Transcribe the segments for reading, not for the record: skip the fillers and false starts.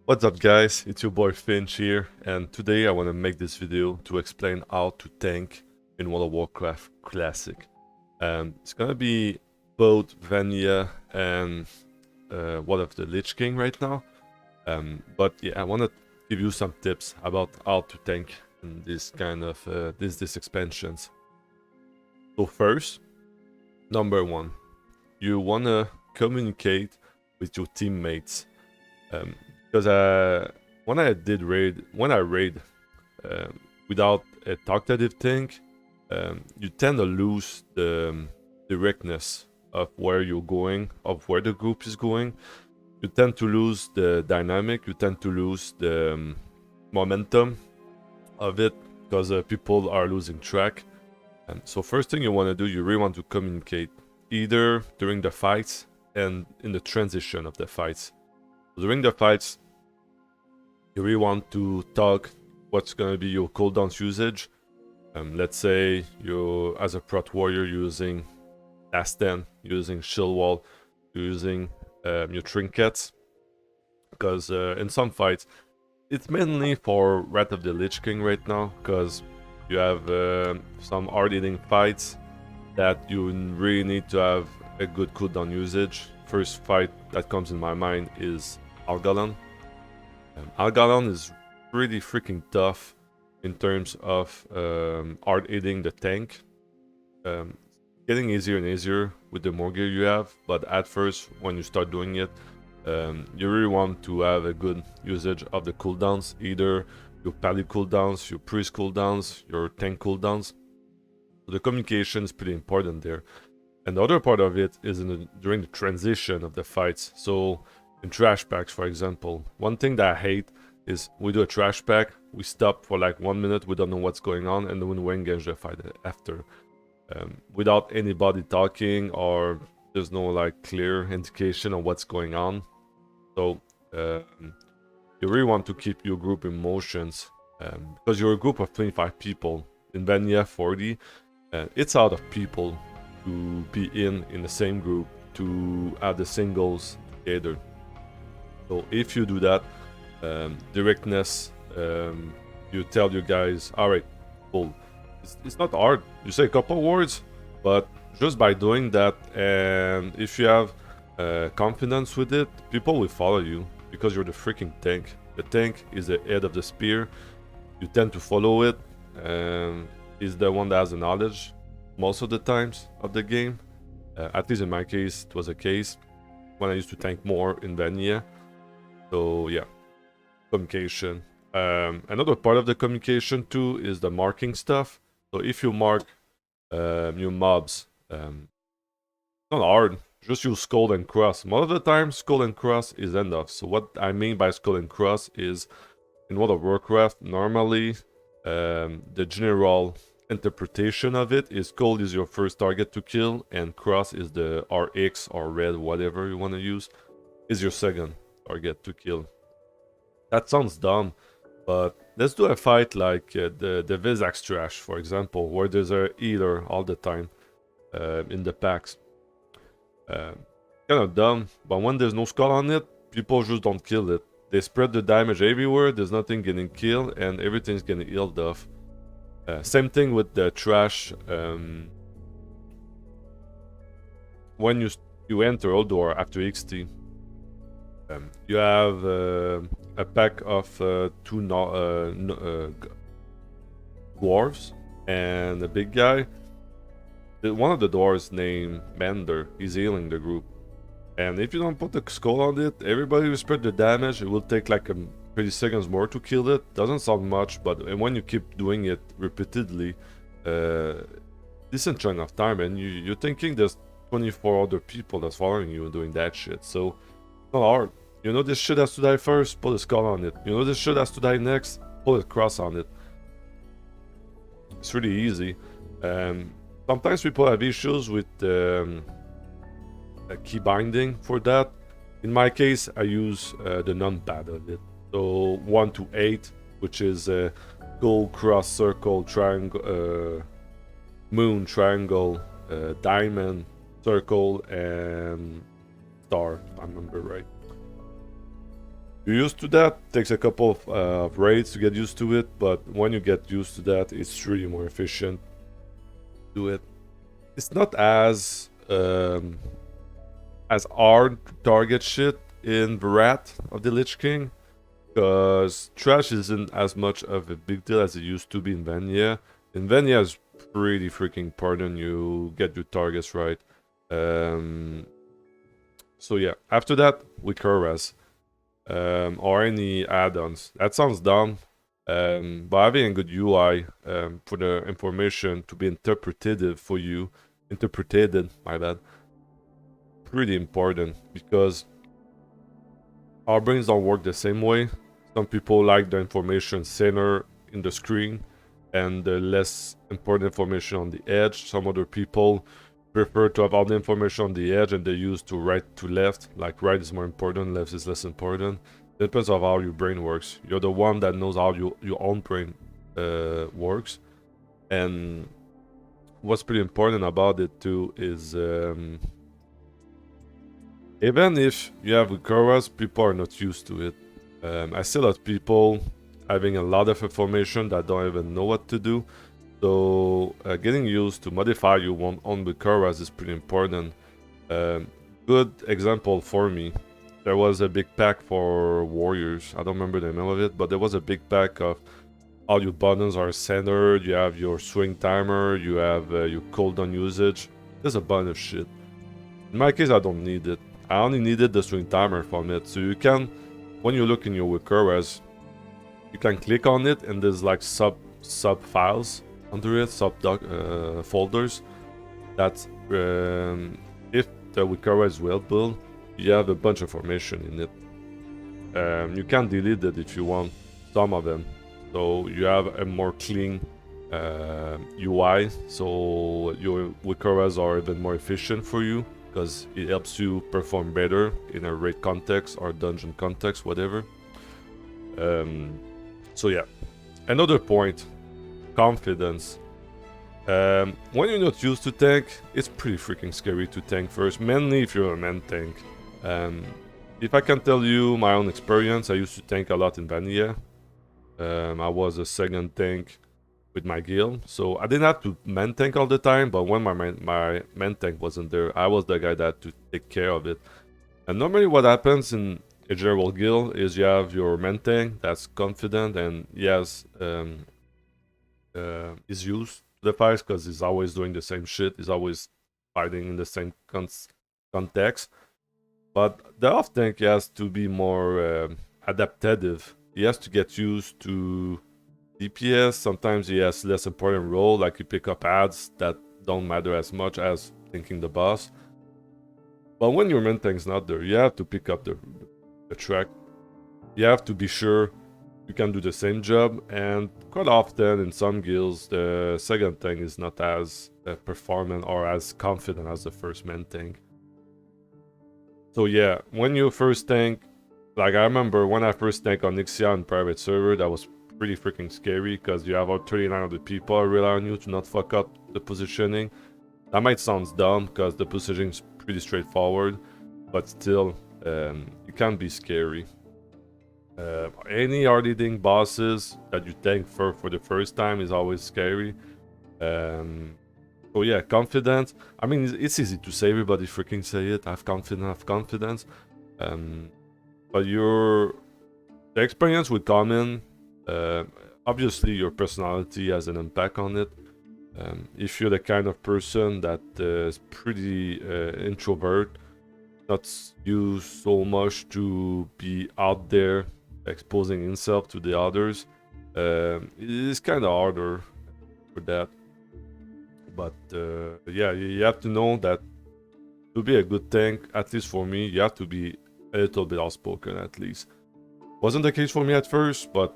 What's up guys, it's your boy Finch here, and today I want to make this video to explain how to tank in World of Warcraft Classic. It's gonna be both Vanilla and What of the Lich King right now. But yeah, I want to give you some tips about how to tank in this kind of this expansions. So first, number one, you want to communicate with your teammates. Because when I raid without a talkative tank, you tend to lose the directness of where you're going, of where the group is going. You tend to lose the dynamic. You tend to lose the momentum of it because people are losing track. So first thing you want to do, you really want to communicate either during the fights and in the transition of the fights. During the fights, you really want to talk what's going to be your cooldowns usage. Let's say you, as a prot warrior, using last 10, using shield wall, using your trinkets. Because in some fights, it's mainly for Wrath of the Lich King right now, because you have some hard-hitting fights that you really need to have a good cooldown usage. First fight that comes in my mind is Algalon. Algalon is really freaking tough in terms of hard hitting the tank. Getting easier and easier with the more gear you have, but at first when you start doing it, you really want to have a good usage of the cooldowns, either your pally cooldowns, your priest cooldowns, your tank cooldowns. So the communication is pretty important there. And the other part of it is during the transition of the fights. So in trash packs, for example, one thing that I hate is we do a trash pack, we stop for like 1 minute, we don't know what's going on, and then we engage the fight after. Without anybody talking, or there's no like clear indication of what's going on. So you really want to keep your group in motions, because you're a group of 25 people. In Vanilla 40, it's out of people to be in the same group, to have the singles together. So if you do that, directness, you tell your guys, all right, cool. It's not hard. You say a couple words, but just by doing that, and if you have confidence with it, people will follow you because you're the freaking tank. The tank is the head of the spear. You tend to follow it, and is the one that has the knowledge most of the times of the game. At least in my case, it was a case when I used to tank more in Vanilla. So yeah, communication. Another part of the communication too is the marking stuff. So if you mark your mobs, not hard, just use skull and cross. Most of the time, skull and cross is enough. So what I mean by skull and cross is, in World of Warcraft, normally the general interpretation of it is skull is your first target to kill, and cross is the RX or red, whatever you want to use, is your second target to kill. That sounds dumb, but let's do a fight like the Vizax Trash, for example, where there's a healer all the time in the packs. Kind of dumb, but when there's no skull on it, people just don't kill it. They spread the damage everywhere, there's nothing getting killed, and everything's getting healed off. Same thing with the Trash. When you enter Oldor after XT, you have a pack of two dwarves and a big guy. One of the dwarves named Bender, he's healing the group. And if you don't put the skull on it, everybody will spread the damage. It will take like 30 seconds more to kill it. Doesn't sound much, but when you keep doing it repeatedly, decent chunk of time, and you're thinking there's 24 other people that's following you doing that shit. So it's not hard. You know this shit has to die first, put a skull on it. You know this shit has to die next, put a cross on it. It's really easy. Sometimes people have issues with key binding for that. In my case, I use the numpad of it. So 1 to 8, which is gold, cross, circle, triangle, moon, triangle, diamond, circle, and star, if I remember right. You're used to that. Takes a couple of raids to get used to it, but when you get used to that, it's really more efficient. Do it. It's not as hard to target shit in the Wrath of the Lich King, because trash isn't as much of a big deal as it used to be in Vanilla. In Vanilla is pretty freaking important. You get your targets right. So yeah, after that, we Kuras. Or any add-ons. That sounds dumb, but having a good UI for the information to be interpreted for you, my bad, pretty important, because our brains don't work the same way. Some people like the information center in the screen and the less important information on the edge. Some other people prefer to have all the information on the edge and they use to right to left. Like right is more important, left is less important. It depends on how your brain works. You're the one that knows how your own brain works. And what's pretty important about it too is even if you have Kuras, people are not used to it. I see a lot of people having a lot of information that don't even know what to do. So getting used to modify your own Kuras is pretty important. Good example for me. There was a big pack for warriors. I don't remember the name of it, but there was a big pack of all your buttons are centered. You have your swing timer. You have your cooldown usage. There's a bunch of shit. In my case, I don't need it. I only needed the swing timer from it. So you can, when you look in your Kuras, you can click on it and there's like sub files under it, sub folders. That if the Wikara is well built, you have a bunch of information in it. You can delete it if you want, some of them. So you have a more clean UI, so your Wikaras are even more efficient for you, because it helps you perform better in a raid context or dungeon context, whatever. So yeah, another point, confidence. When you're not used to tank, it's pretty freaking scary to tank first, mainly if you're a man tank. If I can tell you my own experience, I used to tank a lot in Vanilla. I was a second tank with my guild, so I didn't have to man tank all the time, but when my man tank wasn't there, I was the guy that had to take care of it. And normally what happens in a general guild is you have your man tank that's confident and yes, is used to the fights because he's always doing the same shit, he's always fighting in the same context. But the off tank has to be more adaptive. He has to get used to DPS. Sometimes he has less important role, like you pick up ads that don't matter as much as thinking the boss. But when your main tank's not there, you have to pick up the track. You have to be sure you can do the same job, and quite often in some guilds, the second tank is not as performant or as confident as the first main tank. So yeah, when you first tank, like I remember when I first tanked on Nixia on private server, that was pretty freaking scary because you have about 39 other people rely on you to not fuck up the positioning. That might sound dumb because the positioning is pretty straightforward, but still, it can be scary. Any hard hitting bosses that you tank for the first time is always scary. So yeah, confidence. I mean, it's easy to say, everybody freaking say it. Have confidence. But the experience will come in. Obviously, your personality has an impact on it. If you're the kind of person that is pretty introvert, not used so much to be out there exposing himself to the others, it is kind of harder for that. But yeah, you have to know that to be a good tank, at least for me, you have to be a little bit outspoken at least. Wasn't the case for me at first, but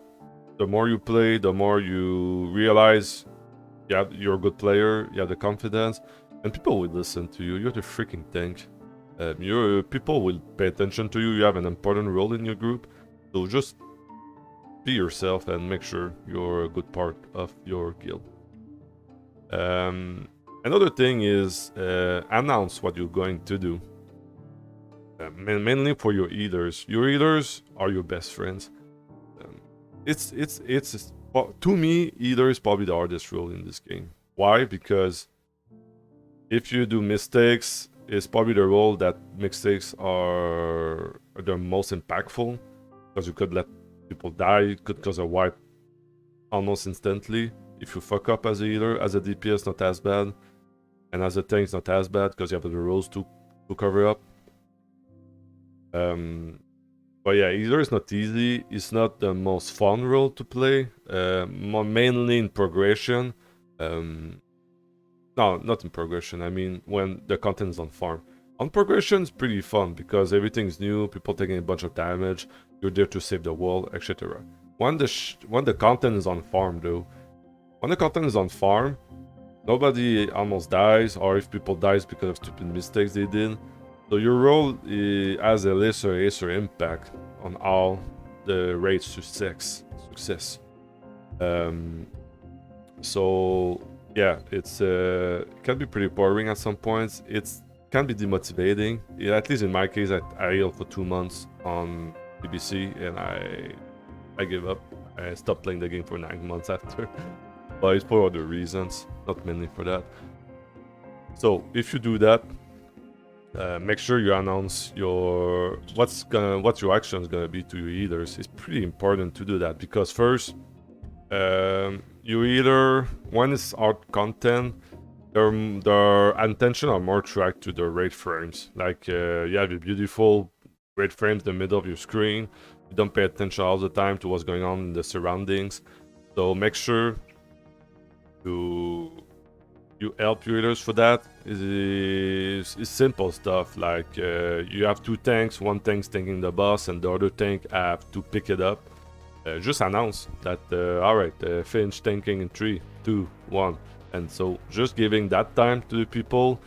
the more you play, the more you realize you're a good player, you have the confidence, and people will listen to you. You're the freaking tank. People will pay attention to you. You have an important role in your group, so just be yourself and make sure you're a good part of your guild. Another thing is announce what you're going to do. mainly for your healers. Your healers are your best friends. It's to me, healer is probably the hardest role in this game. Why? Because if you do mistakes, it's probably the role that mistakes are the most impactful, because you could let people die, you could cause a wipe almost instantly. If you fuck up as a healer, as a DPS, not as bad, and as a tank, it's not as bad because you have the roles to cover up. But yeah, healer is not easy. It's not the most fun role to play. Mainly in progression. No, not in progression. I mean, when the content is on farm. On progression, it's pretty fun because everything's new. People taking a bunch of damage. You're there to save the world, etc. When the content is on farm, though, when the content is on farm, nobody almost dies, or if people dies because of stupid mistakes they did. So your role has a lesser impact on all the raid's success. So yeah, it's can be pretty boring at some points. It can be demotivating. Yeah, at least in my case, I healed for 2 months on BBC and I gave up. I stopped playing the game for 9 months after. But it's for other reasons, not mainly for that. So if you do that, make sure you announce what your action is gonna be to your healers. It's pretty important to do that because first, your healer, when it's art content, their attention are more tracked to the raid frames. Like you have a beautiful raid frames in the middle of your screen. You don't pay attention all the time to what's going on in the surroundings. So make sure you help your healers for that. It's simple stuff like you have 2 tanks, one tank's tanking the boss and the other tank have to pick it up. Just announce that alright, finish tanking in 3, 2, 1. And so just giving that time to the people,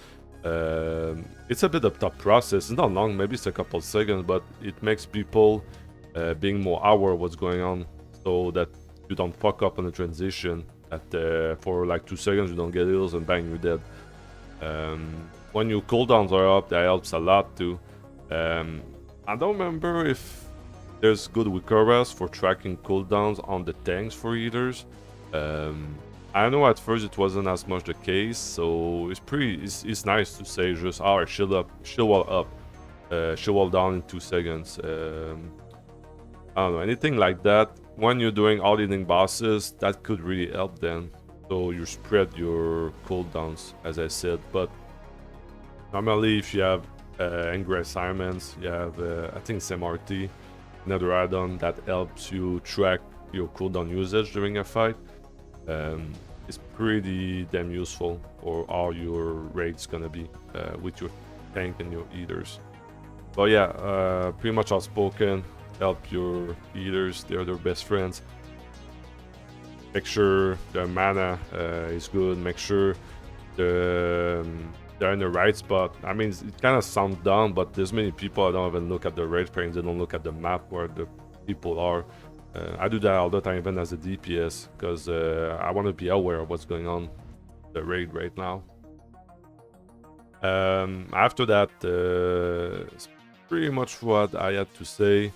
it's a bit of a tough process. It's not long, maybe it's a couple seconds, but it makes people being more aware of what's going on so that you don't fuck up on the transition. That for like 2 seconds you don't get heals and bang, you're dead. When your cooldowns are up, that helps a lot too. I don't remember if there's good Wikoras for tracking cooldowns on the tanks for healers. I know at first it wasn't as much the case, so it's nice to say just alright, shield wall up, shield wall down in 2 seconds. I don't know, anything like that. When you're doing all eating bosses, that could really help them. So you spread your cooldowns, as I said. But normally, if you have angry assignments, you have I think it's MRT, another add-on that helps you track your cooldown usage during a fight. It's pretty damn useful for all your raids gonna be with your tank and your healers. But yeah, pretty much all spoken. Help your healers, they're their best friends. Make sure their mana is good, make sure they're in the right spot. I mean, it kind of sounds dumb, but there's many people that don't even look at the raid frames, they don't look at the map where the people are. I do that all the time, even as a DPS, because I want to be aware of what's going on the raid right now. After that, it's pretty much what I had to say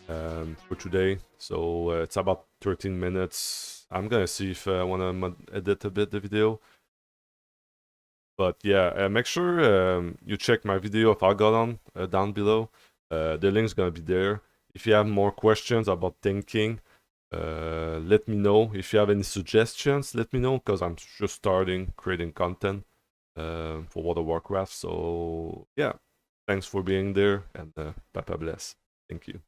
for today. So it's about 13 minutes. I'm gonna see if I want to edit a bit the video. But yeah, make sure you check my video of Algodon down below. The link's gonna be there. If you have more questions about thinking, let me know. If you have any suggestions, let me know, because I'm just starting creating content for World of Warcraft. So yeah, thanks for being there, and Papa bless. Thank you.